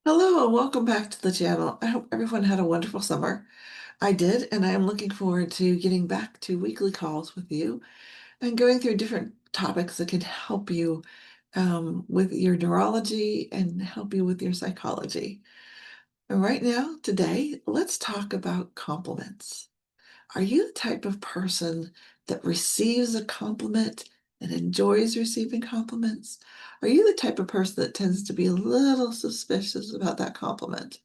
Hello and welcome back to the channel. I hope everyone had a wonderful summer. I did, and I am looking forward to getting back to weekly calls with you and going through different topics that can help you with your neurology and help you with your psychology. And right now, today, let's talk about compliments. Are you the type of person that receives a compliment and enjoys receiving compliments? Are you the type of person that tends to be a little suspicious about that compliment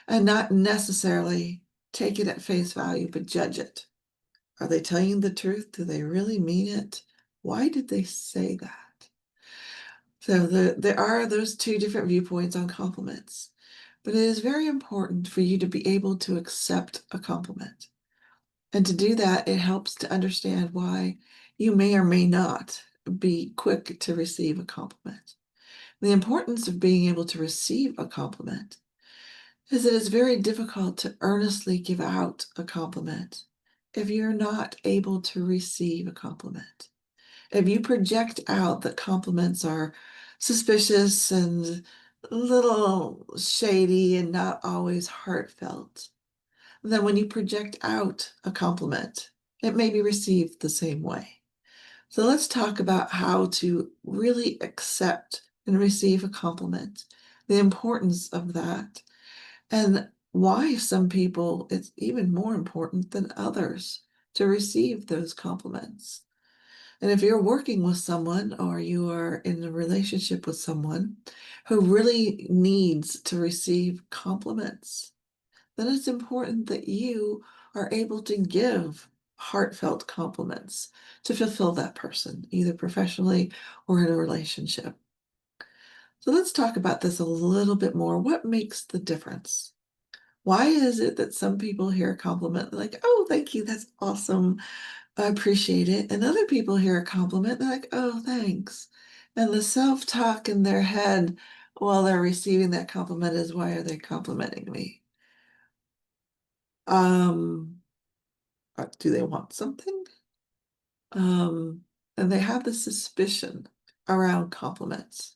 and not necessarily take it at face value, but judge it? Are they telling you the truth? Do they really mean it? Why did they say that? So there are those two different viewpoints on compliments, but it is very important for you to be able to accept a compliment. And to do that, it helps to understand why you may or may not be quick to receive a compliment. The importance of being able to receive a compliment is that it's very difficult to earnestly give out a compliment if you're not able to receive a compliment. If you project out that compliments are suspicious and a little shady and not always heartfelt, then when you project out a compliment, it may be received the same way. So let's talk about how to really accept and receive a compliment, the importance of that, and why some people it's even more important than others to receive those compliments. And if you're working with someone or you are in a relationship with someone who really needs to receive compliments, then it's important that you are able to give heartfelt compliments to fulfill that person, either professionally or in a relationship. So let's talk about this a little bit more. What makes the difference? Why is it that some people hear a compliment like, oh, thank you, that's awesome, I appreciate it. And other people hear a compliment, they're like, oh, thanks. And the self-talk in their head while they're receiving that compliment is, why are they complimenting me? Um, do they want something? Um, and they have this suspicion around compliments.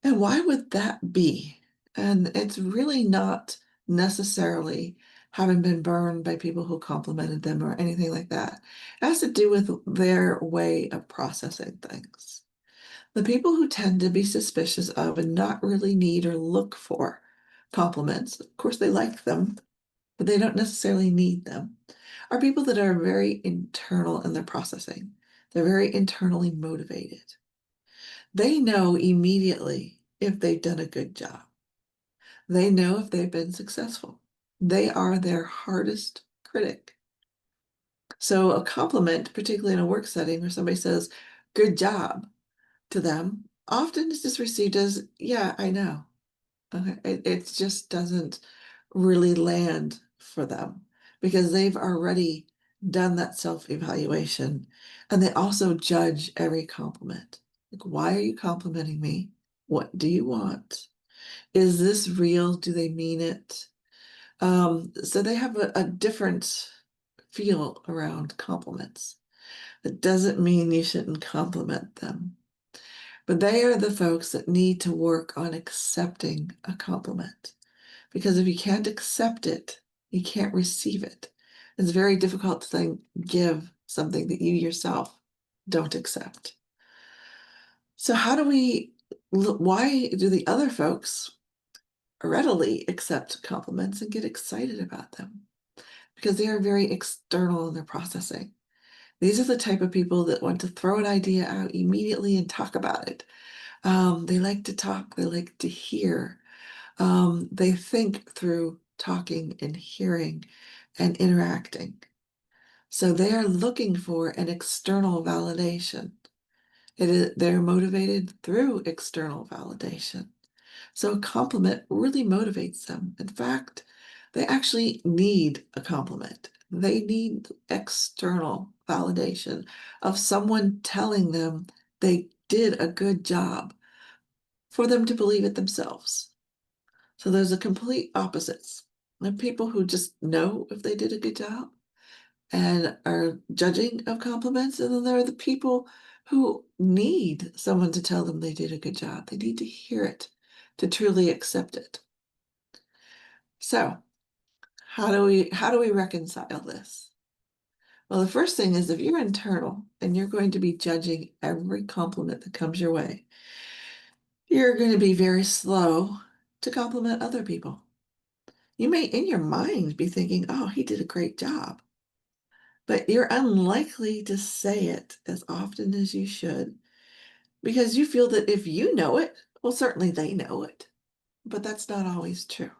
And why would that be? And it's really not necessarily having been burned by people who complimented them or anything like that. It has to do with their way of processing things. The people who tend to be suspicious of and not really need or look for compliments, of course, they like them, but they don't necessarily need them, are people that are very internal in their processing. They're very internally motivated. They know immediately if they've done a good job. They know if they've been successful. They are their hardest critic. So a compliment, particularly in a work setting where somebody says, good job to them, often is just received as, yeah, I know. Okay. It just doesn't really land for them because they've already done that self-evaluation and they also judge every compliment. Like, why are you complimenting me? What do you want? Is this real? Do they mean it? So they have a different feel around compliments. It doesn't mean you shouldn't compliment them, but they are the folks that need to work on accepting a compliment. Because if you can't accept it, you can't receive it. It's very difficult to then give something that you yourself don't accept. So why do the other folks readily accept compliments and get excited about them? Because they are very external in their processing. These are the type of people that want to throw an idea out immediately and talk about it. They like to talk, they like to hear. They think through talking and hearing and interacting. So they are looking for an external validation. They're motivated through external validation. So a compliment really motivates them. In fact, they actually need a compliment. They need external validation of someone telling them they did a good job for them to believe it themselves. So there's a complete opposites. There are people who just know if they did a good job and are judging of compliments, and then there are the people who need someone to tell them they did a good job. They need to hear it. to truly accept it. So, how do we reconcile this? Well, the first thing is if you're internal and you're going to be judging every compliment that comes your way, you're going to be very slow to compliment other people. You may, in your mind, be thinking, oh, he did a great job, but you're unlikely to say it as often as you should because you feel that if you know it, well, certainly they know it, but that's not always true.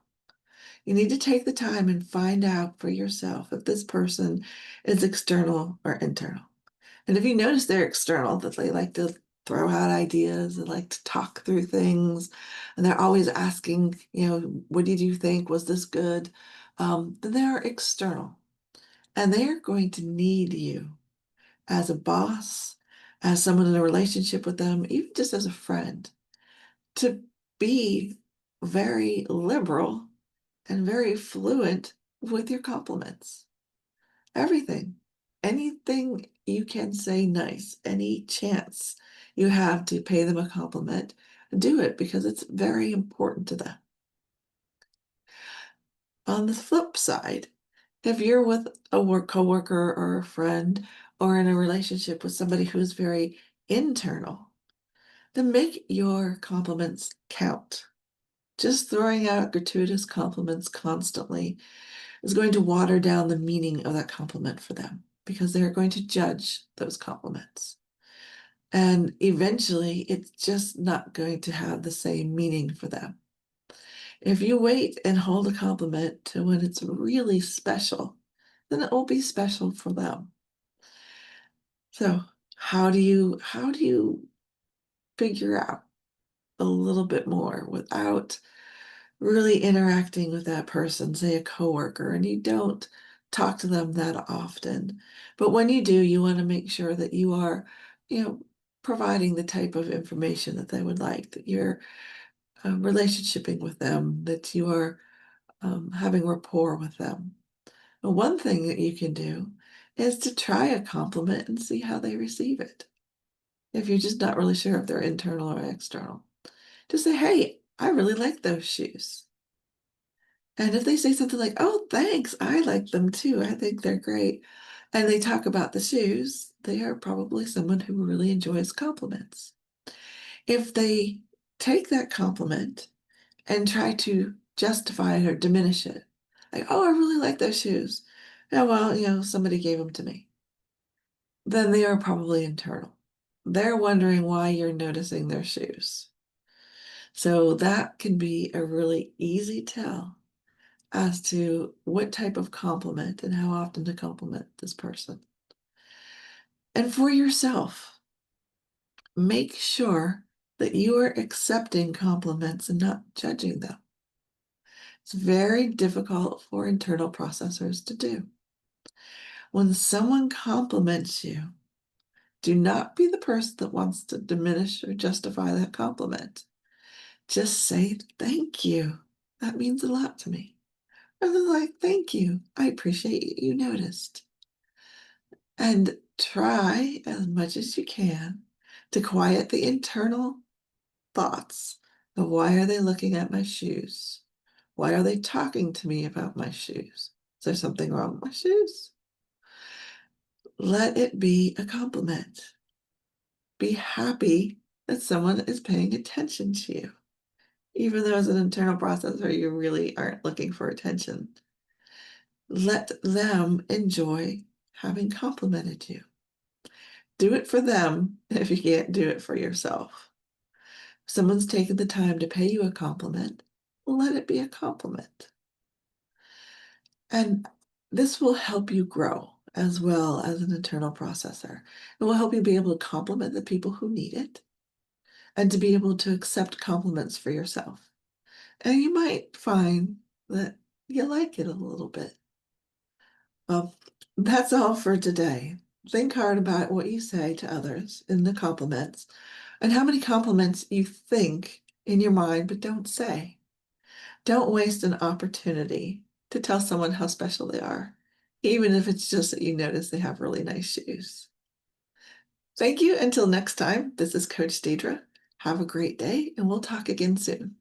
You need to take the time and find out for yourself if this person is external or internal. And if you notice they're external, that they like to throw out ideas, they like to talk through things, and they're always asking, what did you think? Was this good? Then they're external. And they're going to need you as a boss, as someone in a relationship with them, even just as a friend, to be very liberal and very fluent with your compliments. Everything. Anything you can say nice, any chance you have to pay them a compliment, do it because it's very important to them. On the flip side, if you're with a coworker or a friend or in a relationship with somebody who's very internal, then make your compliments count. Just throwing out gratuitous compliments constantly is going to water down the meaning of that compliment for them because they're going to judge those compliments. And eventually, it's just not going to have the same meaning for them. If you wait and hold a compliment to when it's really special, then it will be special for them. So, how do you figure out a little bit more without really interacting with that person, say a coworker, and you don't talk to them that often. But when you do, you want to make sure that you are, you know, providing the type of information that they would like, that you're relationshiping with them, that you are having rapport with them. And one thing that you can do is to try a compliment and see how they receive it. If you're just not really sure if they're internal or external, just say, hey, I really like those shoes. And if they say something like, oh, thanks, I like them too, I think they're great, and they talk about the shoes, they are probably someone who really enjoys compliments. If they take that compliment and try to justify it or diminish it, like, oh, I really like those shoes. Yeah, well, somebody gave them to me. Then they are probably internal. They're wondering why you're noticing their shoes. So that can be a really easy tell as to what type of compliment and how often to compliment this person. And for yourself, make sure that you are accepting compliments and not judging them. It's very difficult for internal processors to do. When someone compliments you, do not be the person that wants to diminish or justify that compliment. Just say thank you. That means a lot to me. Rather like, thank you. I appreciate you noticed. And try as much as you can to quiet the internal thoughts of why are they looking at my shoes? Why are they talking to me about my shoes? Is there something wrong with my shoes? Let it be a compliment. Be happy that someone is paying attention to you. Even though as an internal processor, you really aren't looking for attention. Let them enjoy having complimented you. Do it for them if you can't do it for yourself. If someone's taken the time to pay you a compliment, let it be a compliment. And this will help you grow as well as an internal processor. It will help you be able to compliment the people who need it and to be able to accept compliments for yourself. And you might find that you like it a little bit. Well, that's all for today. Think hard about what you say to others in the compliments and how many compliments you think in your mind but don't say. Don't waste an opportunity to tell someone how special they are, even if it's just that you notice they have really nice shoes. Thank you. Until next time, this is Coach Deidre. Have a great day, and we'll talk again soon.